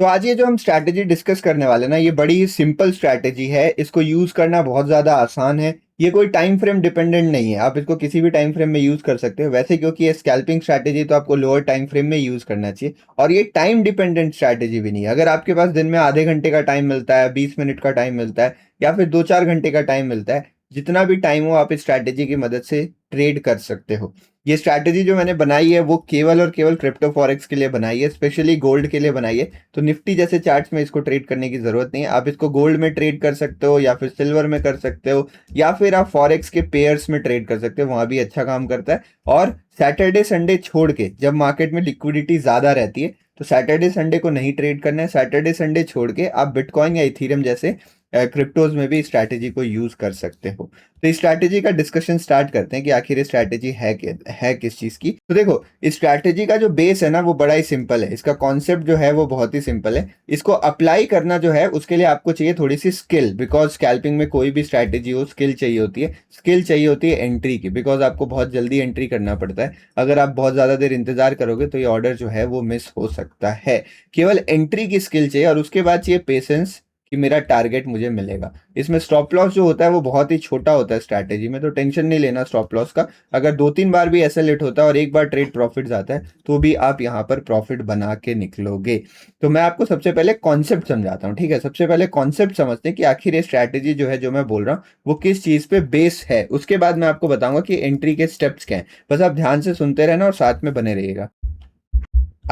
तो आज ये जो हम स्ट्रैटेजी डिस्कस करने वाले हैं ना, ये बड़ी ही सिंपल स्ट्रैटेजी है। इसको यूज करना बहुत ज्यादा आसान है। ये कोई टाइम फ्रेम डिपेंडेंट नहीं है, आप इसको किसी भी टाइम फ्रेम में यूज कर सकते हो। वैसे क्योंकि ये स्कैल्पिंग स्ट्रैटेजी तो आपको लोअर टाइम फ्रेम में यूज करना चाहिए, और ये टाइम डिपेंडेंट स्ट्रैटेजी भी नहीं है। अगर आपके पास दिन में आधे घंटे का टाइम मिलता है, 20 मिनट का टाइम मिलता है, या फिर 2-4 घंटे का टाइम मिलता है, जितना भी टाइम हो आप इस स्ट्रैटेजी की मदद से ट्रेड कर सकते हो। ये स्ट्रैटेजी जो मैंने बनाई है वो केवल और केवल क्रिप्टो फॉरेक्स के लिए बनाई है, स्पेशली गोल्ड के लिए बनाई है। तो निफ्टी जैसे चार्ट्स में इसको ट्रेड करने की जरूरत नहीं है। आप इसको गोल्ड में ट्रेड कर सकते हो, या फिर सिल्वर में कर सकते हो, या फिर आप फॉरेक्स के पेयर्स में ट्रेड कर सकते हो, वहां भी अच्छा काम करता है। और सैटरडे संडे छोड़ के, जब मार्केट में लिक्विडिटी ज्यादा रहती है, तो सैटरडे संडे को नहीं ट्रेड करना है। सैटरडे संडे छोड़ के आप बिटकॉइन या इथीरियम जैसे क्रिप्टोज में भी इस स्ट्रैटेजी को यूज कर सकते हो। तो इस स्ट्रैटेजी का डिस्कशन स्टार्ट करते हैं कि आखिर ये स्ट्रैटेजी है किस चीज की। तो देखो, इस स्ट्रैटेजी का जो बेस है ना वो बड़ा ही सिंपल है। इसका कॉन्सेप्ट जो है वो बहुत ही सिंपल है। इसको अप्लाई करना जो है उसके लिए आपको चाहिए थोड़ी सी स्किल, बिकॉज स्कैल्पिंग में कोई भी स्ट्रैटेजी हो स्किल चाहिए होती है। स्किल चाहिए होती है एंट्री की, बिकॉज आपको बहुत जल्दी एंट्री करना पड़ता है। अगर आप बहुत ज्यादा देर इंतजार करोगे तो ये ऑर्डर जो है वो मिस हो सकता है। केवल एंट्री की स्किल चाहिए, और उसके बाद चाहिए पेशेंस कि मेरा टारगेट मुझे मिलेगा। इसमें स्टॉप लॉस जो होता है वो बहुत ही छोटा होता है स्ट्रैटेजी में, तो टेंशन नहीं लेना स्टॉप लॉस का। अगर 2-3 बार भी ऐसा लेट होता है और एक बार ट्रेड प्रॉफिट जाता है, तो भी आप यहाँ पर प्रॉफिट बना के निकलोगे। तो मैं आपको सबसे पहले कॉन्सेप्ट समझाता हूँ, ठीक है। सबसे पहले कॉन्सेप्ट समझते हैं कि आखिर ये स्ट्रैटेजी जो है, जो मैं बोल रहा हूँ, वो किस चीज पे बेस है। उसके बाद मैं आपको बताऊंगा कि एंट्री के स्टेप्स क्या है। बस आप ध्यान से सुनते रहना और साथ में बने रहिएगा।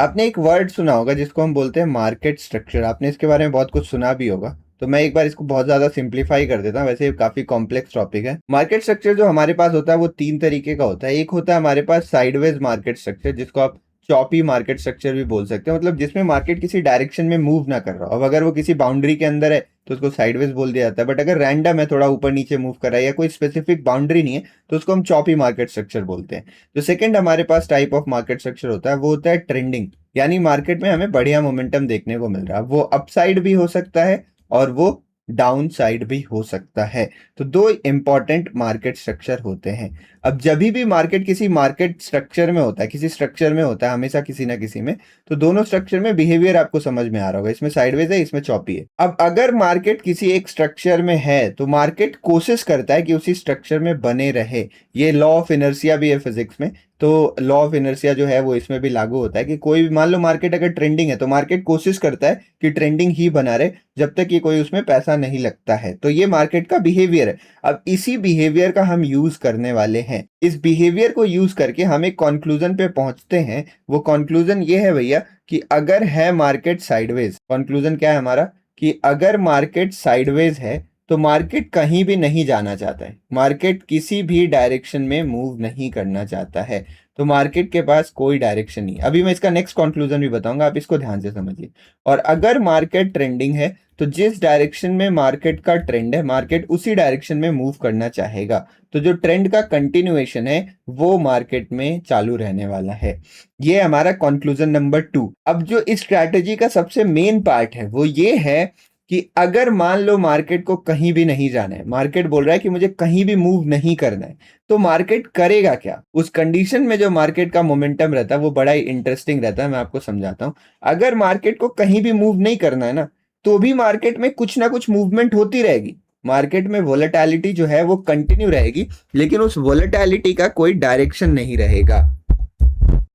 आपने एक वर्ड सुना होगा जिसको हम बोलते हैं मार्केट स्ट्रक्चर। आपने इसके बारे में बहुत कुछ सुना भी होगा, तो मैं एक बार इसको बहुत ज्यादा सिंप्लीफाई कर देता हूँ। वैसे ये काफी कॉम्प्लेक्स टॉपिक है। मार्केट स्ट्रक्चर जो हमारे पास होता है वो 3 तरीके का होता है। एक होता है हमारे पास साइडवेज मार्केट स्ट्रक्चर, जिसको आप चॉपी मार्केट स्ट्रक्चर भी बोल सकते हो, मतलब जिसमें मार्केट किसी डायरेक्शन में मूव ना कर रहा हो। अब अगर वो किसी बाउंड्री के अंदर है तो उसको साइडवेज बोल दिया जाता है, बट अगर रैंडम है, थोड़ा ऊपर नीचे मूव कर रहा है, या कोई स्पेसिफिक बाउंड्री नहीं है, तो उसको हम चॉपी मार्केट स्ट्रक्चर बोलते हैं। जो सेकंड हमारे पास टाइप ऑफ मार्केट स्ट्रक्चर होता है वो होता है ट्रेंडिंग, यानी मार्केट में हमें बढ़िया मोमेंटम देखने को मिल रहा है। वो अपसाइड भी हो सकता है और वो डाउन साइड भी हो सकता है। तो दो इंपॉर्टेंट मार्केट स्ट्रक्चर होते हैं। अब जब भी मार्केट किसी मार्केट स्ट्रक्चर में होता है, किसी स्ट्रक्चर में होता है, हमेशा किसी ना किसी में, तो दोनों स्ट्रक्चर में बिहेवियर आपको समझ में आ रहा होगा। इसमें साइडवेज है, इसमें चॉपी है। अब अगर मार्केट किसी एक स्ट्रक्चर में है तो मार्केट कोशिश करता है कि उसी स्ट्रक्चर में बने रहे। ये लॉ ऑफ इनर्शिया भी है फिजिक्स में। तो लॉ ऑफ इनर्शिया जो है वो इसमें भी लागू होता है कि कोई भी, मान लो मार्केट अगर ट्रेंडिंग है, तो मार्केट कोशिश करता है कि ट्रेंडिंग ही बना रहे जब तक कि कोई उसमें पैसा नहीं लगता है। तो ये मार्केट का बिहेवियर है। अब इसी बिहेवियर का हम यूज करने वाले हैं। इस बिहेवियर को यूज करके हम एक कंक्लूजन पे पहुंचते हैं। वो कंक्लूजन ये है भैया कि अगर है मार्केट साइडवेज, कंक्लूजन क्या है हमारा, कि अगर मार्केट साइडवेज है तो मार्केट कहीं भी नहीं जाना चाहता है। मार्केट किसी भी डायरेक्शन में मूव नहीं करना चाहता है। तो मार्केट के पास कोई डायरेक्शन नहीं। अभी मैं इसका नेक्स्ट कंक्लूजन भी बताऊंगा, आप इसको ध्यान से समझिए। और अगर मार्केट ट्रेंडिंग है तो जिस डायरेक्शन में मार्केट का ट्रेंड है, मार्केट उसी डायरेक्शन में मूव करना चाहेगा। तो जो ट्रेंड का कंटिन्यूएशन है वो मार्केट में चालू रहने वाला है। ये हमारा कंक्लूजन नंबर 2। अब जो इस स्ट्रैटेजी का सबसे मेन पार्ट है वो ये है कि अगर मान लो मार्केट को कहीं भी नहीं जाना है, मार्केट बोल रहा है कि मुझे कहीं भी मूव नहीं करना है, तो मार्केट करेगा क्या। उस कंडीशन में जो मार्केट का मोमेंटम रहता है वो बड़ा ही इंटरेस्टिंग रहता है। मैं आपको समझाता हूं। अगर मार्केट को कहीं भी मूव नहीं करना है ना, तो भी मार्केट में कुछ ना कुछ मूवमेंट होती रहेगी। मार्केट में वोलेटिलिटी जो है वो कंटिन्यू रहेगी, लेकिन उस वोलेटिलिटी का कोई डायरेक्शन नहीं रहेगा।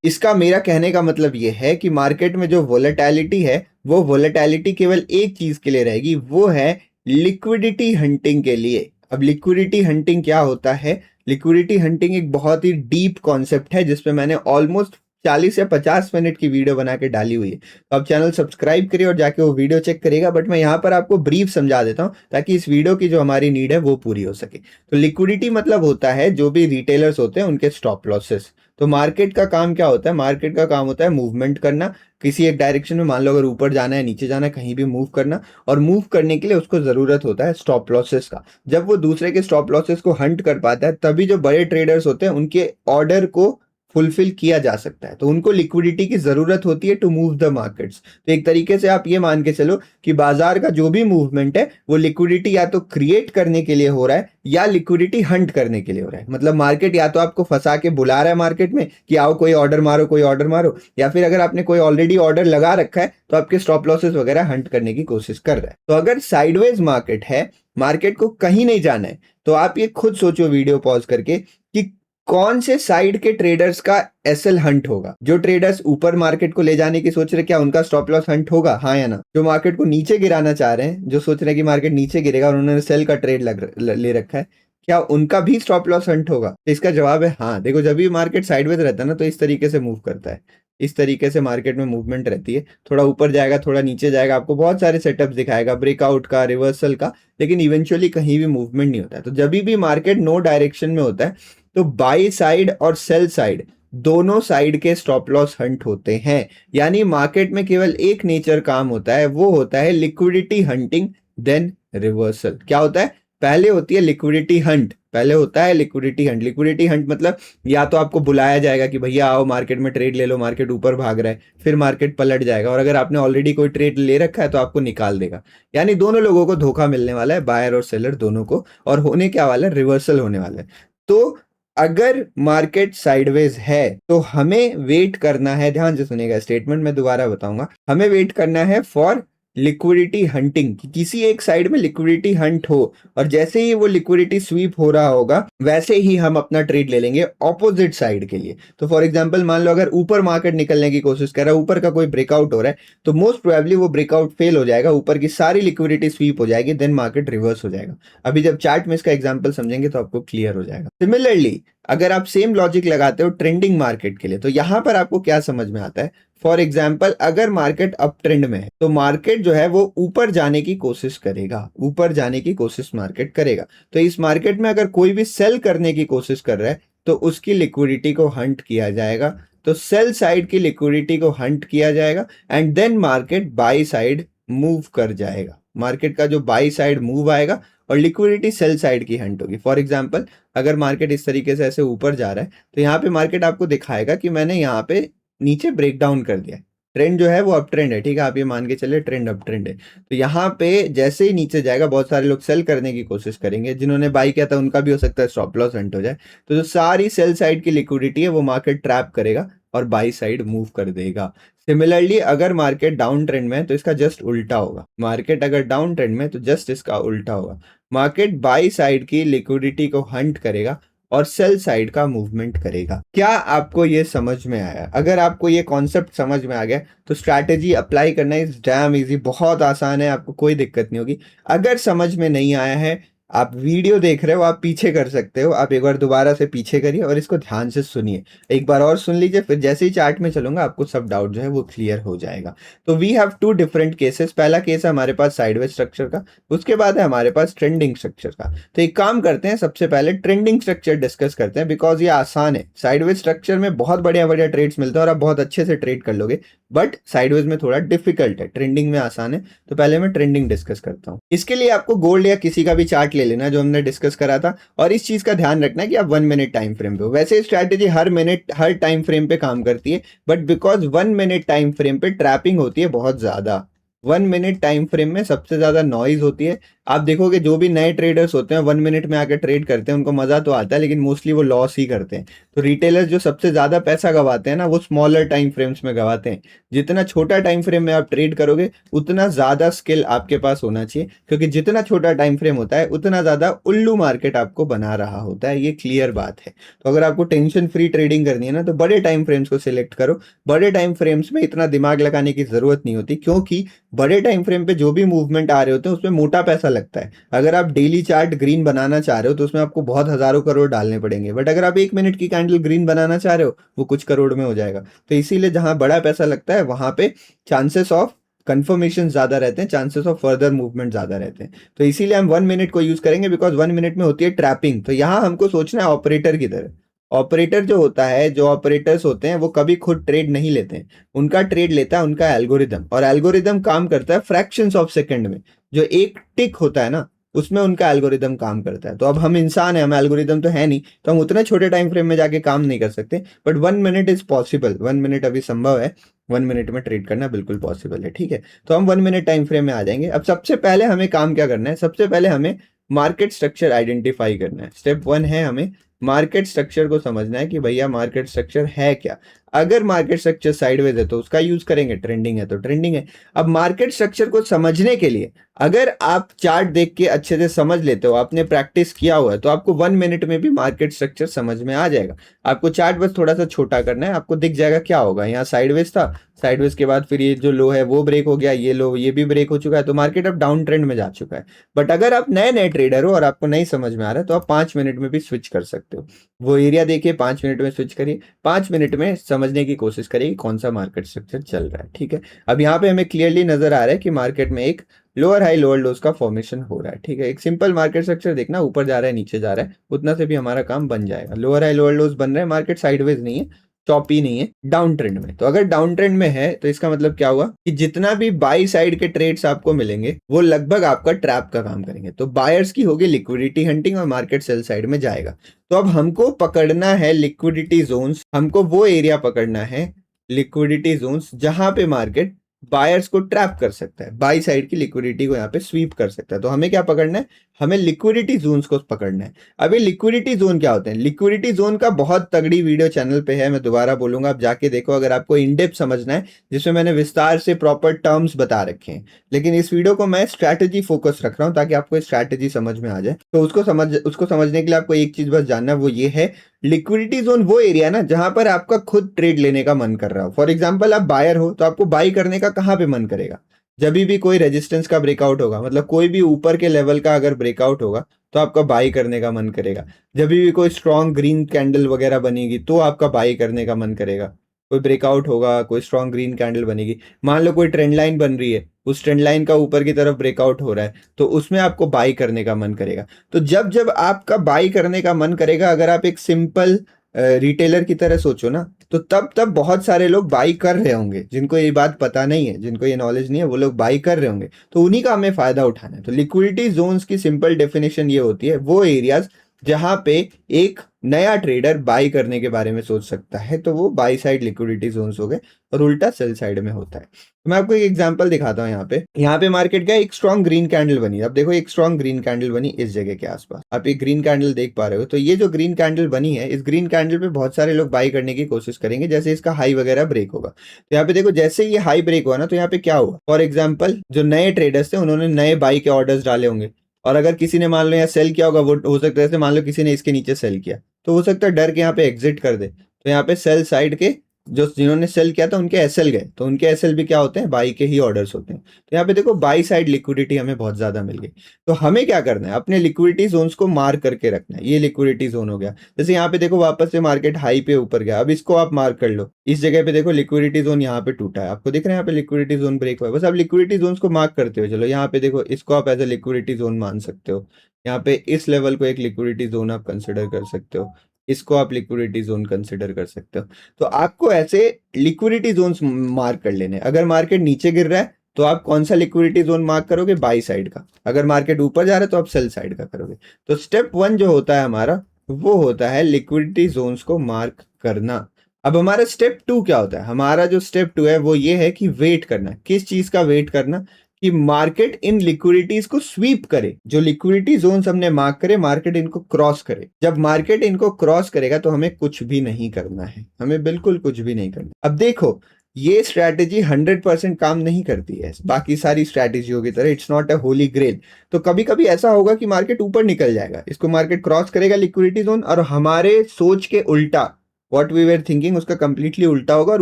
इसका मेरा कहने का मतलब यह है कि मार्केट में जो वोलेटिलिटी है वो वोलेटिलिटी केवल एक चीज के लिए रहेगी, वो है लिक्विडिटी हंटिंग के लिए। अब लिक्विडिटी हंटिंग क्या होता है? लिक्विडिटी हंटिंग एक बहुत ही डीप कॉन्सेप्ट है जिसपे मैंने ऑलमोस्ट 40 या 50 मिनट की वीडियो बना के डाली हुई है। तो आप चैनल सब्सक्राइब करिए और जाके वो वीडियो चेक करिएगा, बट मैं यहाँ पर आपको ब्रीफ समझा देता हूँ ताकि इस वीडियो की जो हमारी नीड है वो पूरी हो सके। तो लिक्विडिटी मतलब होता है जो भी रिटेलर्स होते हैं उनके स्टॉप लॉसेस। तो मार्केट का काम क्या होता है? मार्केट का काम होता है मूवमेंट करना किसी एक डायरेक्शन में। मान लो अगर ऊपर जाना है, नीचे जाना है, कहीं भी मूव करना, और मूव करने के लिए उसको जरूरत होता है स्टॉप लॉसेस का। जब वो दूसरे के स्टॉप लॉसेस को हंट कर पाता है, तभी जो बड़े ट्रेडर्स होते हैं उनके ऑर्डर को फुलफिल किया जा सकता है, तो उनको लिक्विडिटी की जरूरत होती है टू मूव द मार्केट्स। तो एक तरीके से आप ये मान के चलो कि बाजार का जो भी मूवमेंट है वो लिक्विडिटी या तो क्रिएट करने के लिए हो रहा है या लिक्विडिटी हंट करने के लिए हो रहा है। मतलब मार्केट या तो आपको फंसा के बुला रहा है मार्केट में कि आओ कोई ऑर्डर मारो, कोई ऑर्डर मारो, या फिर अगर आपने कोई ऑलरेडी ऑर्डर लगा रखा है तो आपके स्टॉप लॉसेस वगैरह हंट करने की कोशिश कर रहा है। तो अगर साइडवेज मार्केट है, मार्केट को कहीं नहीं जाना है, तो आप ये खुद सोचो वीडियो पॉज करके कि कौन से साइड के ट्रेडर्स का एसएल हंट होगा। जो ट्रेडर्स ऊपर मार्केट को ले जाने की सोच रहे, क्या उनका स्टॉप लॉस हंट होगा, हाँ या ना? जो मार्केट को नीचे गिराना चाह रहे हैं, जो सोच रहे हैं कि मार्केट नीचे गिरेगा और उन्होंने सेल का ट्रेड ले रखा है, क्या उनका भी स्टॉप लॉस हंट होगा? तो इसका जवाब है हाँ। देखो, जब भी मार्केट साइडवेज रहता है ना तो इस तरीके से मूव करता है, इस तरीके से मार्केट में मूवमेंट रहती है। थोड़ा ऊपर जाएगा, थोड़ा नीचे जाएगा, आपको बहुत सारे सेटअप्स दिखाएगा, ब्रेकआउट का, रिवर्सल का, लेकिन इवेंचुअली कहीं भी मूवमेंट नहीं होता है। तो जब भी मार्केट नो डायरेक्शन में होता है तो बाई साइड और सेल साइड दोनों साइड के स्टॉप लॉस हंट होते हैं। यानी मार्केट में केवल एक नेचर काम होता है, वो होता है लिक्विडिटी हंटिंग देन रिवर्सल। क्या होता है? पहले होती है लिक्विडिटी हंट, पहले होता है लिक्विडिटी हंट। लिक्विडिटी हंट मतलब या तो आपको बुलाया जाएगा कि भैया आओ मार्केट में ट्रेड ले लो, मार्केट ऊपर भाग रहा है, फिर मार्केट पलट जाएगा और अगर आपने ऑलरेडी कोई ट्रेड ले रखा है तो आपको निकाल देगा। यानी दोनों लोगों को धोखा मिलने वाला है, बायर और सेलर दोनों को, और होने क्या वाला है? रिवर्सल होने वाला है। तो अगर मार्केट साइडवेज है तो हमें वेट करना है, ध्यान से सुनिएगा स्टेटमेंट मैं दोबारा बताऊंगा, हमें वेट करना है फॉर लिक्विडिटी हंटिंग, कि किसी एक साइड में लिक्विडिटी हंट हो, और जैसे ही वो लिक्विडिटी स्वीप हो रहा होगा वैसे ही हम अपना ट्रेड ले लेंगे ऑपोजिट साइड के लिए। तो फॉर एग्जांपल मान लो अगर ऊपर मार्केट निकलने की कोशिश कर रहा है, ऊपर का कोई ब्रेकआउट हो रहा है, तो मोस्ट प्रोबेबली वो ब्रेकआउट फेल हो जाएगा, ऊपर की सारी लिक्विडिटी स्वीप हो जाएगी, देन मार्केट रिवर्स हो जाएगा। अभी जब चार्ट में इसका एग्जाम्पल समझेंगे तो आपको क्लियर हो जाएगा। सिमिलरली अगर आप सेम लॉजिक लगाते हो ट्रेंडिंग मार्केट के लिए, तो यहां पर आपको क्या समझ में आता है? फॉर एग्जाम्पल अगर मार्केट अप ट्रेंड में है तो मार्केट जो है वो ऊपर जाने की कोशिश करेगा, ऊपर जाने की कोशिश मार्केट करेगा। तो इस मार्केट में अगर कोई भी सेल करने की कोशिश कर रहा है तो उसकी लिक्विडिटी को हंट किया जाएगा, तो सेल साइड की लिक्विडिटी को हंट किया जाएगा and then market buy side move कर जाएगा। मार्केट का जो बाई साइड मूव आएगा और लिक्विडिटी सेल साइड की हंट होगी। फॉर एग्जाम्पल अगर मार्केट इस तरीके से ऐसे ऊपर जा रहा है तो यहाँ पे मार्केट आपको दिखाएगा कि मैंने यहाँ पे नीचे ब्रेक डाउन कर दिया, ट्रेंड जो है वो अप ट्रेंड है, ठीक है, आप ये मान के चले ट्रेंड अप ट्रेंड है। तो यहाँ पे जैसे ही नीचे जाएगा बहुत सारे लोग सेल करने की कोशिश करेंगे, जिन्होंने बाई किया था उनका भी हो सकता है स्टॉप लॉस हंट हो जाए। तो जो सारी सेल साइड की लिक्विडिटी है वो मार्केट ट्रैप करेगा और बाई साइड मूव कर देगा। सिमिलरली अगर मार्केट डाउन ट्रेंड में है तो इसका जस्ट उल्टा होगा, मार्केट अगर डाउन ट्रेंड में तो जस्ट इसका उल्टा होगा, मार्केट बाई साइड की लिक्विडिटी को हंट करेगा और सेल साइड का मूवमेंट करेगा। क्या आपको ये समझ में आया? अगर आपको ये कॉन्सेप्ट समझ में आ गया तो स्ट्रैटेजी अप्लाई करना इज डैम इजी, बहुत आसान है, आपको कोई दिक्कत नहीं होगी। अगर समझ में नहीं आया है, आप वीडियो देख रहे हो, आप पीछे कर सकते हो, आप एक बार दोबारा से पीछे करिए और इसको ध्यान से सुनिए, एक बार और सुन लीजिए, फिर जैसे ही चार्ट में चलूंगा आपको सब डाउट जो है वो क्लियर हो जाएगा। तो we have two different cases. पहला केस है हमारे पास साइडवेज स्ट्रक्चर का, उसके बाद है हमारे पास ट्रेंडिंग स्ट्रक्चर का। तो एक काम करते हैं, सबसे पहले ट्रेंडिंग स्ट्रक्चर डिस्कस करते हैं, बिकॉज ये आसान है। साइडवेज स्ट्रक्चर में बहुत बढ़िया बढ़िया ट्रेड्स मिलते हैं और आप बहुत अच्छे से ट्रेड कर लोगे, बट साइडवेज में थोड़ा डिफिकल्ट है, ट्रेंडिंग में आसान है। तो पहले मैं ट्रेंडिंग डिस्कस करता हूँ। इसके लिए आपको गोल्ड या किसी का भी चार्ट ले लेना जो हमने डिस्कस करा था, और इस चीज का ध्यान रखना है कि आप 1 मिनट टाइम फ्रेम पे हो। वैसे स्ट्रैटेजी हर मिनट हर टाइम फ्रेम पे काम करती है, but because 1 minute time frame पे ट्रैपिंग होती है बहुत ज्यादा। 1 मिनट टाइम फ्रेम में सबसे ज्यादा नॉइज होती है। आप देखोगे जो भी नए ट्रेडर्स होते हैं 1 मिनट में आकर ट्रेड करते हैं, उनको मजा तो आता है लेकिन मोस्टली वो लॉस ही करते हैं। तो रिटेलर्स जो सबसे ज्यादा पैसा गवाते हैं ना, वो स्मॉलर टाइम फ्रेम्स में गवाते हैं। जितना छोटा टाइम फ्रेम में आप ट्रेड करोगे उतना ज्यादा स्किल आपके पास होना चाहिए, क्योंकि जितना छोटा टाइम फ्रेम होता है उतना ज्यादा उल्लू मार्केट आपको बना रहा होता है, ये क्लियर बात है। तो अगर आपको टेंशन फ्री ट्रेडिंग करनी है ना तो बड़े टाइम फ्रेम्स को सिलेक्ट करो। बड़े टाइम फ्रेम्स में इतना दिमाग लगाने की जरूरत नहीं होती, क्योंकि बड़े टाइम फ्रेम पे जो भी मूवमेंट आ रहे होते हैं उसमें मोटा पैसा लगता है। अगर आप डेली चार्ट ग्रीन बनाना चाह रहे हो तो उसमें आपको बहुत हजारों करोड़ डालने पड़ेंगे, बट अगर आप 1 मिनट की कैंडल ग्रीन बनाना चाह रहे हो वो कुछ करोड़ में हो जाएगा। तो इसीलिए जहां बड़ा पैसा लगता है वहां पे चांसेस ऑफ कंफर्मेशन ज्यादा रहते हैं, चांसेस ऑफ फर्दर मूवमेंट ज्यादा रहते हैं। तो इसीलिए हम 1 मिनट को यूज करेंगे, बिकॉज 1 मिनट में होती है ट्रैपिंग। तो यहां हमको सोचना है ऑपरेटर की तरह। ऑपरेटर जो होता है, जो ऑपरेटर्स होते हैं वो कभी खुद ट्रेड नहीं लेते हैं, उनका ट्रेड लेता है उनका एल्गोरिदम, और एल्गोरिदम काम करता है फ्रैक्शंस ऑफ सेकंड में। जो एक टिक होता है ना उसमें उनका एल्गोरिदम काम करता है। तो अब हम इंसान है, हम एल्गोरिदम तो है नहीं, तो हम उतने छोटे टाइम फ्रेम में जाके काम नहीं कर सकते, but 1 minute is possible, 1 minute अभी संभव है, 1 मिनट में ट्रेड करना बिल्कुल पॉसिबल है, ठीक है। तो हम 1 मिनट टाइम फ्रेम में आ जाएंगे। अब सबसे पहले हमें काम क्या करना है, सबसे पहले हमें मार्केट स्ट्रक्चर आइडेंटिफाई करना है। स्टेप 1 है हमें मार्केट स्ट्रक्चर को समझना है कि भैया मार्केट स्ट्रक्चर है क्या। अगर मार्केट स्ट्रक्चर साइडवेज है तो उसका यूज करेंगे, ट्रेंडिंग है तो ट्रेंडिंग है। अब मार्केट स्ट्रक्चर को समझने के लिए अगर आप चार्ट देख के अच्छे से समझ लेते हो, आपने प्रैक्टिस किया हुआ है, तो आपको 1 मिनट में भी मार्केट स्ट्रक्चर समझ में आ जाएगा। आपको चार्ट बस थोड़ा सा छोटा करना है, आपको दिख जाएगा क्या होगा। यहाँ साइडवेज था, साइडवेज के बाद फिर ये जो लो है वो ब्रेक हो गया, ये लो ये भी ब्रेक हो चुका है, तो मार्केट अब डाउन ट्रेंड में जा चुका है। बट अगर आप नए नए ट्रेडर हो और आपको नहीं समझ में आ रहा है, तो आप 5 मिनट में भी स्विच कर सकते हो। वो एरिया देखिए, 5 मिनट में स्विच करिए, 5 मिनट में समझने की कोशिश करिए कि कौन सा मार्केट स्ट्रक्चर चल रहा है, ठीक है। अब यहाँ पे हमें क्लियरली नजर आ रहा है कि मार्केट में एक लोअर हाई लोअर लोज का फॉर्मेशन हो रहा है, ठीक है। एक सिंपल मार्केट स्ट्रक्चर देखना, ऊपर जा रहा है नीचे जा रहा है, उतना से भी हमारा काम बन जाएगा। लोअर हाई लोअर लोज बन रहे हैं, मार्केट साइडवेज नहीं है, चॉपी नहीं है, डाउन ट्रेंड में। तो अगर डाउन ट्रेंड में है तो इसका मतलब क्या हुआ कि जितना भी बाई साइड के ट्रेड्स आपको मिलेंगे वो लगभग आपका ट्रैप का काम करेंगे। तो बायर्स की होगी लिक्विडिटी हंटिंग और मार्केट सेल साइड में जाएगा। तो अब हमको पकड़ना है लिक्विडिटी जोन्स, हमको वो एरिया पकड़ना है लिक्विडिटी जोन्स जहां पे मार्केट बायर्स को ट्रैप कर सकता है, बाई साइड की लिक्विडिटी को यहाँ पे स्वीप कर सकता है। तो हमें क्या पकड़ना है, हमें लिक्विडिटी जोन्स को पकड़ना है। अब ये लिक्विडिटी जोन क्या होते हैं, लिक्विडिटी जोन का बहुत तगड़ी वीडियो चैनल पे है, मैं दोबारा बोलूंगा, आप जाके देखो अगर आपको इन डेप्थ समझना है, जिसमें मैंने विस्तार से प्रॉपर टर्म्स बता रखे हैं। लेकिन इस वीडियो को मैं स्ट्रैटेजी फोकस रख रहा हूँ ताकि आपको स्ट्रैटेजी समझ में आ जाए। तो उसको समझने के लिए आपको एक चीज बस जानना है, वो ये है लिक्विडिटी जोन वो एरिया ना जहां पर आपका खुद ट्रेड लेने का मन कर रहा हो। फॉर एग्जांपल आप बायर हो तो आपको बाई करने का कहां पे मन करेगा, जब भी कोई रेजिस्टेंस का ब्रेकआउट होगा, मतलब कोई भी ऊपर के लेवल का अगर ब्रेकआउट होगा तो आपका बाई करने का मन करेगा। जब भी कोई स्ट्रॉन्ग ग्रीन कैंडल वगैरह बनेगी तो आपका बाई करने का मन करेगा। कोई ब्रेकआउट होगा, कोई स्ट्रॉन्ग ग्रीन कैंडल बनेगी, मान लो कोई ट्रेंड लाइन बन रही है, उस ट्रेंड लाइन का ऊपर की तरफ ब्रेकआउट हो रहा है, तो उसमें आपको बाई करने का मन करेगा। तो जब जब आपका बाई करने का मन करेगा, अगर आप एक सिंपल रिटेलर की तरह सोचो ना, तो तब तब बहुत सारे लोग बाई कर रहे होंगे, जिनको ये बात पता नहीं है, जिनको ये नॉलेज नहीं है, वो लोग बाई कर रहे होंगे, तो उन्हीं का हमें फायदा उठाना है। तो लिक्विडिटी जोन्स की सिंपल डेफिनेशन ये होती है, वो एरियाज जहां पे एक नया ट्रेडर बाई करने के बारे में सोच सकता है, तो वो बाई साइड लिक्विडिटी जोन्स हो गए, और उल्टा सेल साइड में होता है। तो मैं आपको एक एग्जांपल दिखाता हूँ। यहाँ पे मार्केट का एक स्ट्रॉन्ग ग्रीन कैंडल बनी। अब देखो एक स्ट्रॉन्ग ग्रीन कैंडल बनी इस जगह के आसपास, आप एक ग्रीन कैंडल देख पा रहे हो। तो ये जो ग्रीन कैंडल बनी है, इस ग्रीन कैंडल पे बहुत सारे लोग बाई करने की कोशिश करेंगे जैसे इसका हाई वगैरह ब्रेक होगा। तो यहाँ पे देखो जैसे ये हाई ब्रेक हुआ ना, तो यहाँ पे क्या हुआ, फॉर एग्जाम्पल जो नए ट्रेडर्स थे उन्होंने नए बाई के ऑर्डर्स डाले होंगे, और अगर किसी ने मान लो यहाँ सेल किया होगा, वो हो सकता है, जैसे मान लो किसी ने इसके नीचे सेल किया, तो हो सकता है डर के यहाँ पे एग्जिट कर दे। तो यहाँ पे सेल साइड के जो जिन्होंने सेल किया था उनके एसएल गए, तो उनके एसएल भी क्या होते हैं, बाई के ही ऑर्डर्स होते हैं। तो यहाँ पे देखो बाई साइड लिक्विडिटी हमें बहुत ज्यादा मिल गई। तो हमें क्या करना है, अपने लिक्विडिटी जोन्स को मार्क करके रखना है। ये लिक्विडिटी जोन हो गया। जैसे यहाँ पे देखो वापस से मार्केट हाई पे ऊपर गया, अब इसको आप मार्क कर लो। इस जगह पे देखो लिक्विडिटी जोन यहाँ पे टूटा है, आपको दिख रहा है यहाँ पे लिक्विडिटी जोन ब्रेक हुआ है। बस आप लिक्विडिटी जोन्स को मार्क करते हो चलो। यहाँ पे देखो इसको आप एज ए लिक्विडिटी जोन मान सकते हो। यहाँ पे इस लेवल को एक लिक्विडिटी जोन आप कंसिडर कर सकते हो, इसको आप लिक्विडिटी जोन कंसिडर कर सकते हो। तो आपको ऐसे लिक्विडिटी जोन्स मार्क कर लेने। अगर मार्केट नीचे गिर रहा है तो आप कौन सा लिक्विडिटी जोन मार्क करोगे, बाई साइड का। अगर मार्केट ऊपर जा रहा है तो आप सेल साइड का करोगे। तो स्टेप 1 जो होता है हमारा, वो होता है लिक्विडिटी जोन्स को मार्क करना। अब हमारा स्टेप 2 क्या होता है, हमारा जो स्टेप 2 है वो ये है कि वेट करना। किस चीज का वेट करना, कि मार्केट इन लिक्विडिटीज को स्वीप करे। जो लिक्विडिटी जोन्स हमने मार्क करे, मार्केट इनको क्रॉस करे। जब मार्केट इनको क्रॉस करेगा तो हमें कुछ भी नहीं करना है, हमें बिल्कुल कुछ भी नहीं करना। अब देखो ये स्ट्रैटेजी 100% काम नहीं करती है बाकी सारी स्ट्रैटेजियों की तरह, it's not a holy grail. तो कभी कभी ऐसा होगा कि मार्केट ऊपर निकल जाएगा, इसको मार्केट क्रॉस करेगा लिक्विडिटी जोन, और हमारे सोच के उल्टा, व्हाट वी वर थिंकिंग उसका कंप्लीटली उल्टा होगा और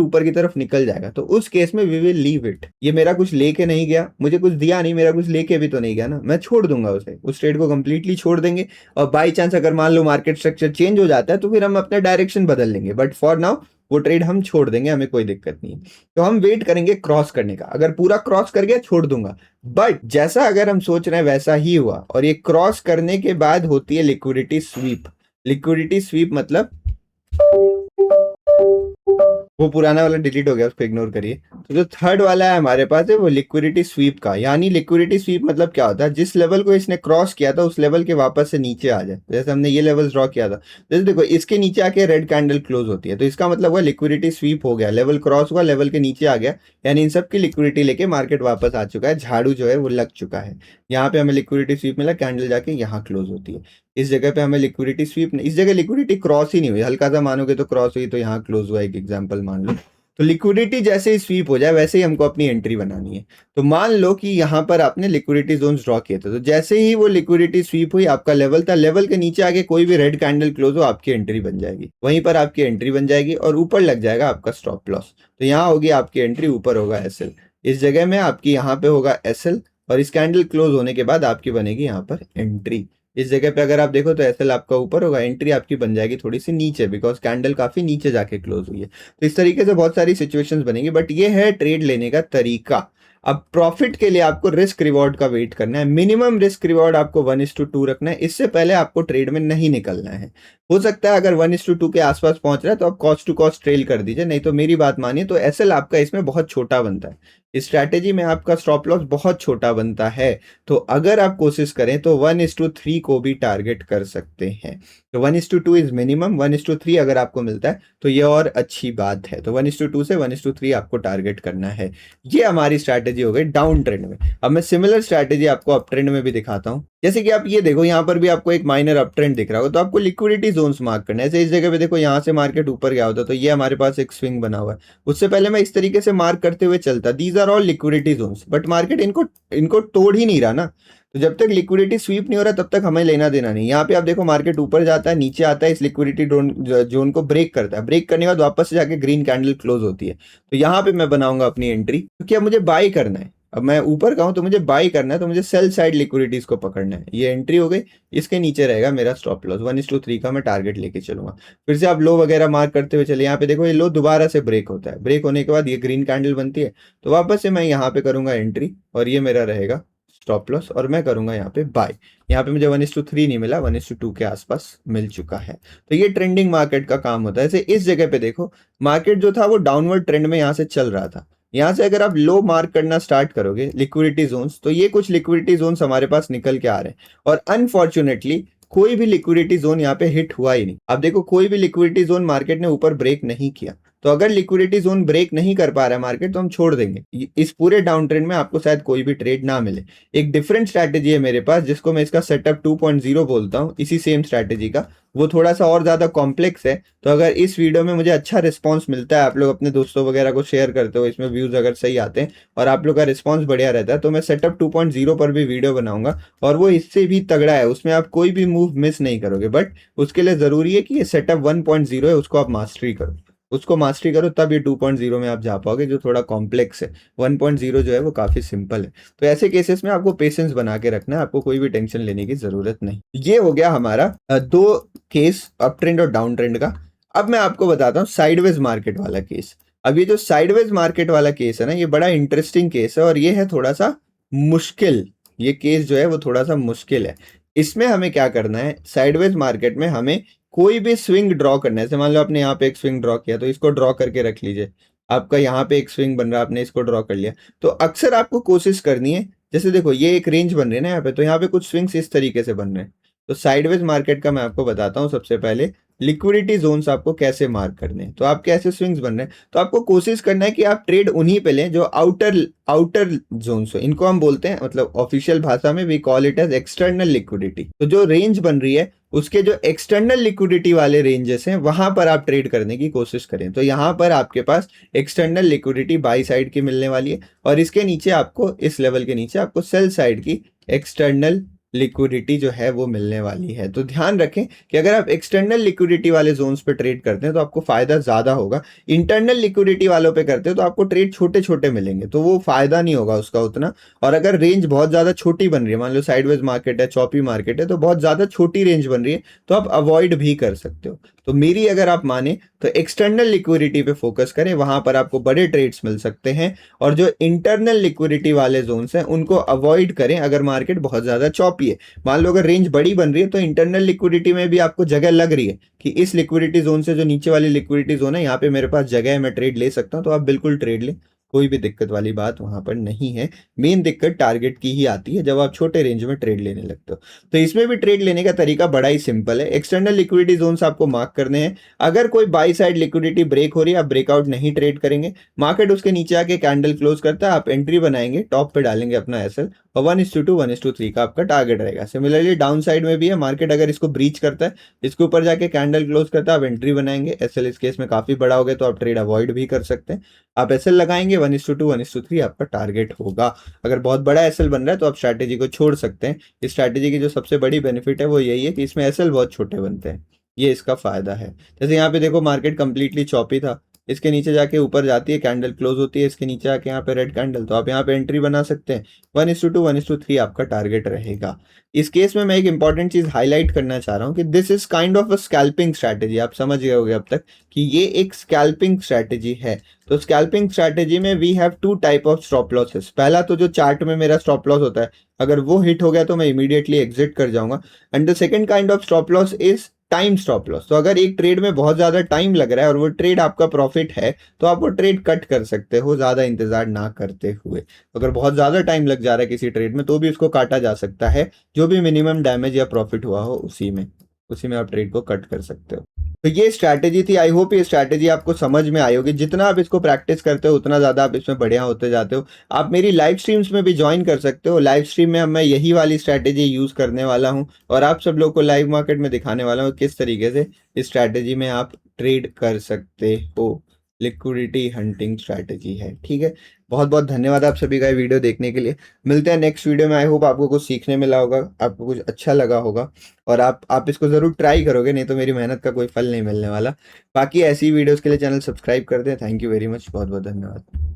ऊपर की तरफ निकल जाएगा। तो उस केस में वी विल लीव इट। ये मेरा कुछ लेके नहीं गया, मुझे कुछ दिया नहीं, मेरा कुछ लेके भी तो नहीं गया ना, मैं छोड़ दूंगा उसे, उस ट्रेड को कंप्लीटली छोड़ देंगे। और बाई चांस अगर मान लो मार्केट स्ट्रक्चर चेंज हो जाता है तो फिर हम अपना डायरेक्शन बदल लेंगे, बट फॉर नाउ वो ट्रेड हम छोड़ देंगे, हमें कोई दिक्कत नहीं है। तो हम वेट करेंगे क्रॉस करने का। अगर पूरा क्रॉस कर गया छोड़ दूंगा, बट जैसा अगर हम सोच रहे हैं वैसा ही हुआ, और ये क्रॉस करने के बाद होती है लिक्विडिटी स्वीप। लिक्विडिटी स्वीप मतलब वो पुराना वाला डिलीट हो गया, उसको इग्नोर करिए। तो जो थर्ड वाला है हमारे पास है वो लिक्विडिटी स्वीप का। यानी लिक्विडिटी स्वीप मतलब क्या होता है, जिस लेवल को इसने क्रॉस किया था उस लेवल के वापस से नीचे आ जाए। जैसे हमने ये लेवल ड्रॉ किया था, जैसे देखो इसके नीचे आके रेड कैंडल क्लोज होती है, तो इसका मतलब हुआ लिक्विडिटी स्वीप हो गया, लेवल क्रॉस हुआ, लेवल के नीचे आ गया, यानी इन सब की लिक्विडिटी लेके मार्केट वापस आ चुका है, झाड़ू जो है वो लग चुका है। यहाँ पे हमें लिक्विडिटी स्वीप मिला, कैंडल जाके यहाँ क्लोज होती है। इस जगह पे हमें लिक्विडिटी स्वीप, इस जगह लिक्विडिटी क्रॉस ही नहीं हुई, हल्का सा मानोगे तो क्रॉस हुई, तो यहाँ क्लोज हुआ, एक एग्जांपल मान लो। तो लिक्विडिटी जैसे ही स्वीप हो जाए वैसे ही हमको अपनी एंट्री बनानी है। तो मान लो कि यहाँ पर आपने लिक्विडिटी जोन्स ड्रॉ किए थे, तो जैसे ही वो लिक्विडिटी स्वीप हुई, आपका लेवल था, लेवल के नीचे आके कोई भी रेड कैंडल क्लोज हो, आपकी एंट्री बन जाएगी, वहीं पर आपकी एंट्री बन जाएगी और ऊपर लग जाएगा आपका स्टॉप लॉस। तो यहाँ होगी आपकी एंट्री, ऊपर होगा एसएल, इस जगह में आपकी यहाँ पे होगा एसएल, और इस कैंडल क्लोज होने के बाद आपकी बनेगी यहाँ पर एंट्री। इस जगह पे अगर आप देखो तो एसएल आपका ऊपर होगा, एंट्री आपकी बन जाएगी थोड़ी सी नीचे, बिकॉज कैंडल काफी नीचे जाके क्लोज हुई है। तो इस तरीके से बहुत सारी सिचुएशंस बनेंगी, बट ये है ट्रेड लेने का तरीका। अब प्रॉफिट के लिए आपको रिस्क रिवॉर्ड का वेट करना है, मिनिमम रिस्क रिवॉर्ड आपको 1:2 रखना है, इससे पहले आपको ट्रेड में नहीं निकलना है। हो सकता है अगर 1:2 के आसपास पहुंच रहा है तो आप कॉस्ट टू कॉस्ट ट्रेल कर दीजिए, नहीं तो मेरी बात मानिए तो एसएल आपका इसमें बहुत छोटा बनता है, इस स्ट्रैटेजी में आपका स्टॉप लॉस बहुत छोटा बनता है। तो अगर आप कोशिश करें तो 1:3 को भी टारगेट कर सकते हैं। तो 1:2 इज मिनिमम, 1:3 अगर आपको मिलता है तो ये और अच्छी बात है। तो 1:2 से 1:3 आपको टारगेट करना है। ये हमारी स्ट्रैटेजी हो गई डाउन ट्रेंड में। अब मैं सिमिलर स्ट्रैटेजी आपको अप ट्रेंड में भी दिखाता हूं। जैसे कि आप ये देखो, यहाँ पर भी आपको एक माइनर अप ट्रेंड दिख रहा होगा, तो आपको लिक्विडिटी जोन्स मार्क करना है। जैसे इस जगह पे देखो, यहाँ से मार्केट ऊपर गया होता तो ये हमारे पास एक स्विंग बना हुआ है, उससे पहले मैं इस तरीके से मार्क करते हुए चलता, these are all liquidity zones, but market इनको इनको तोड़ ही नहीं रहा ना। तो जब तक लिक्विडिटी स्वीप नहीं हो रहा तब तक हमें लेना देना नहीं। यहाँ पे आप देखो मार्केट ऊपर जाता है, नीचे आता है, इस लिक्विडिटी जोन को ब्रेक करता है, ब्रेक करने के बाद वापस से जाके ग्रीन कैंडल क्लोज होती है। तो यहाँ पे मैं बनाऊंगा अपनी एंट्री, क्योंकि अब मुझे बाई करना है। अब मैं ऊपर का हूं तो मुझे बाई करना है, तो मुझे सेल साइड लिक्विडिटीज को पकड़ना है। ये एंट्री हो गई, इसके नीचे रहेगा मेरा स्टॉप लॉस, 1:3 का मैं टारगेट लेके चलूंगा। फिर से आप लो वगैरह मार्क करते हुए चले, यहाँ पे देखो ये लो दोबारा से ब्रेक होता है, ब्रेक होने के बाद ये ग्रीन कैंडल बनती है, तो वापस से मैं यहाँ पे करूंगा एंट्री, और ये मेरा रहेगा स्टॉप लॉस, और मैं करूंगा यहाँ पे बाय। यहाँ पे मुझे 1:3 नहीं मिला, 1:2 के आसपास मिल चुका है। तो ये ट्रेंडिंग मार्केट का काम होता है। जैसे इस जगह पे देखो, मार्केट जो था वो डाउनवर्ड ट्रेंड में यहाँ से चल रहा था, यहाँ से अगर आप लो मार्क करना स्टार्ट करोगे लिक्विडिटी जोन्स, तो ये कुछ लिक्विडिटी जोन्स हमारे पास निकल के आ रहे हैं, और अनफॉर्चुनेटली कोई भी लिक्विडिटी जोन यहाँ पे हिट हुआ ही नहीं। अब देखो कोई भी लिक्विडिटी जोन मार्केट ने ऊपर ब्रेक नहीं किया, तो अगर लिक्विडिटी जोन ब्रेक नहीं कर पा रहा है मार्केट, तो हम छोड़ देंगे। इस पूरे डाउन ट्रेंड में आपको शायद कोई भी ट्रेड ना मिले। एक डिफरेंट स्ट्रैटेजी है मेरे पास, जिसको मैं इसका सेटअप 2.0 बोलता हूँ, इसी सेम स्ट्रैटेजी का, वो थोड़ा सा और ज्यादा कॉम्प्लेक्स है। तो अगर इस वीडियो में मुझे अच्छा रिस्पॉन्स मिलता है, आप लोग अपने दोस्तों वगैरह को शेयर करते हो, इसमें व्यूज अगर सही आते हैं और आप लोग का रिस्पॉन्स बढ़िया रहता है, तो मैं सेटअप 2.0 पर भी वीडियो बनाऊंगा, और वो इससे भी तगड़ा है, उसमें आप कोई भी मूव मिस नहीं करोगे। बट उसके लिए जरूरी है कि ये सेटअप 1.0 है, उसको आप मास्टरी करो, उसको मास्टरी करो, तब ये 2.0 में आप जा पाओगे, जो थोड़ा कॉम्प्लेक्स है। 1.0 जो है वो काफी सिंपल है। तो ऐसे केसेस में आपको पेशेंस बना के रखना है, आपको कोई भी टेंशन लेने की जरूरत नहीं। ये हो गया हमारा दो केस, अप ट्रेंड और डाउन ट्रेंड का। अब मैं आपको बताता हूँ साइडवेज मार्केट वाला केस। अब ये जो साइडवेज मार्केट वाला केस है ना, ये बड़ा इंटरेस्टिंग केस है, और ये है थोड़ा सा मुश्किल। ये केस जो है वो थोड़ा सा मुश्किल है। इसमें हमें क्या करना है, साइडवेज मार्केट में हमें कोई भी स्विंग ड्रॉ करना है। जैसे मान लो आपने यहाँ पे एक स्विंग ड्रॉ किया, तो इसको ड्रॉ करके रख लीजिए। आपका यहाँ पे एक स्विंग बन रहा है, आपने इसको ड्रॉ कर लिया। तो अक्सर आपको कोशिश करनी है, जैसे देखो ये एक रेंज बन रही है ना यहाँ पे, तो यहाँ पे कुछ स्विंग्स इस तरीके से बन रहे हैं। तो साइडवेज मार्केट का मैं आपको बताता हूँ सबसे पहले लिक्विडिटी जोन्स आपको कैसे मार्क करने हैं। तो आपके ऐसे स्विंग्स बन रहे हैं, तो आपको कोशिश करना है कि आप ट्रेड उन्हीं पे लें जो आउटर आउटर जोन्स हो। इनको हम बोलते हैं, मतलब ऑफिशियल भाषा में we call it as external liquidity. तो जो रेंज बन रही है उसके जो एक्सटर्नल लिक्विडिटी वाले रेंजेस हैं, वहां पर आप ट्रेड करने की कोशिश करें। तो यहाँ पर आपके पास एक्सटर्नल लिक्विडिटी बाई साइड की मिलने वाली है, और इसके नीचे आपको, इस लेवल के नीचे आपको सेल साइड की एक्सटर्नल लिक्विडिटी जो है वो मिलने वाली है। तो ध्यान रखें कि अगर आप एक्सटर्नल लिक्विडिटी वाले जोन्स पे ट्रेड करते हैं तो आपको फायदा ज्यादा होगा। इंटरनल लिक्विडिटी वालों पे करते हैं तो आपको ट्रेड छोटे छोटे मिलेंगे, तो वो फायदा नहीं होगा उसका उतना। और अगर रेंज बहुत ज्यादा छोटी बन रही है, मान लो साइडवेज मार्केट है, चॉपी मार्केट है, तो बहुत ज्यादा छोटी रेंज बन रही है, तो आप अवॉइड भी कर सकते हो। तो मेरी अगर आप माने तो एक्सटर्नल लिक्विडिटी पे फोकस करें, वहां पर आपको बड़े ट्रेड्स मिल सकते हैं। और जो इंटरनल लिक्विडिटी वाले जोन्स हैं उनको अवॉइड करें अगर मार्केट बहुत ज्यादा चॉपी भी है, मान लो अगर रेंज बड़ी बन रही है तो इंटरनल लिक्विडिटी में भी आपको जगह लग रही है कि इस लिक्विडिटी जोन से जो नीचे वाली लिक्विडिटी जोन है यहाँ पे मेरे पास जगह है, मैं ट्रेड ले सकता हूँ, तो आप बिल्कुल ट्रेड लें, कोई भी दिक्कत वाली बात वहां पर नहीं है। मेन दिक्कत टारगेट की ही आती है जब आप छोटे रेंज में ट्रेड लेने लगते हो। तो इसमें भी ट्रेड लेने का तरीका बड़ा ही सिंपल है। एक्सटर्नल लिक्विडिटी जोन्स आपको मार्क करने हैं। अगर कोई बाई साइड लिक्विडिटी ब्रेक हो रही है, आप ब्रेकआउट नहीं ट्रेड करेंगे। मार्केट उसके नीचे आके कैंडल क्लोज करता है, आप एंट्री बनाएंगे, टॉप पे डालेंगे अपना एसएल और 1:2 1:3 का आपका टारगेट रहेगा। सिमिलरली डाउन साइड में भी है, मार्केट अगर इसको ब्रीच करता है, इसके ऊपर जाके कैंडल क्लोज करता है, आप एंट्री बनाएंगे। एसएल इस केस में काफी बड़ा हो गया तो आप ट्रेड अवॉइड भी कर सकते हैं। आप एसएल लगाएंगे, 1:2 1:3 आपका टारगेट होगा। अगर बहुत बड़ा एसएल बन रहा है तो आप स्ट्रैटेजी को छोड़ सकते हैं। इस स्ट्रैटेजी की जो सबसे बड़ी बेनिफिट है वो यही है कि इसमें एसएल बहुत छोटे बनते हैं, ये इसका फायदा है। जैसे यहाँ पे देखो मार्केट कंप्लीटली चॉपी था, इसके नीचे जाके ऊपर जाती है, कैंडल क्लोज होती है, इसके नीचे आके यहाँ पे रेड कैंडल, तो आप यहाँ पे एंट्री बना सकते हैं। 1:2 1:3 आपका टारगेट रहेगा। इस केस में मैं एक इंपॉर्टेंट चीज हाईलाइट करना चाह रहा हूँ कि this is kind of a scalping strategy. आप समझ गए होंगे अब तक कि ये एक स्कैल्पिंग स्ट्रैटेजी है। तो स्कैल्पिंग स्ट्रैटेजी में we have two type of stop losses. पहला तो जो चार्ट में मेरा स्टॉप लॉस होता है, अगर वो हिट हो गया तो मैं इमीडिएटली एग्जिट कर जाऊंगा। And the second kind of stop loss is time stop loss. तो अगर एक ट्रेड में बहुत ज्यादा टाइम लग रहा है और वो ट्रेड आपका प्रॉफिट है तो आप वो ट्रेड कट कर सकते हो ज्यादा इंतजार ना करते हुए। अगर बहुत ज्यादा टाइम लग जा रहा है किसी ट्रेड में तो भी उसको काटा जा सकता है, जो भी मिनिमम डैमेज या प्रॉफिट हुआ हो उसी में आप ट्रेड को कट कर सकते हो। तो ये स्ट्रैटेजी थी। आई होप ये स्ट्रैटेजी आपको समझ में आई होगी। जितना आप इसको प्रैक्टिस करते हो उतना ज़्यादा आप इसमें बढ़िया होते जाते हो। आप मेरी लाइव स्ट्रीम्स में भी ज्वाइन कर सकते हो। लाइव स्ट्रीम में अब मैं यही वाली स्ट्रैटेजी यूज़ करने वाला हूँ और आप सब लोग को लाइव मार्केट में दिखाने वाला हूँ किस तरीके से इस स्ट्रैटेजी में आप ट्रेड कर सकते हो। लिक्विडिटी हंटिंग स्ट्रैटेजी है, ठीक है। बहुत बहुत धन्यवाद आप सभी का ये वीडियो देखने के लिए। मिलते हैं नेक्स्ट वीडियो में। आई होप आपको कुछ सीखने मिला होगा, आपको कुछ अच्छा लगा होगा और आप इसको ज़रूर ट्राई करोगे, नहीं तो मेरी मेहनत का कोई फल नहीं मिलने वाला। बाकी ऐसी वीडियोस के लिए चैनल सब्सक्राइब कर दें। थैंक यू वेरी मच, बहुत बहुत धन्यवाद।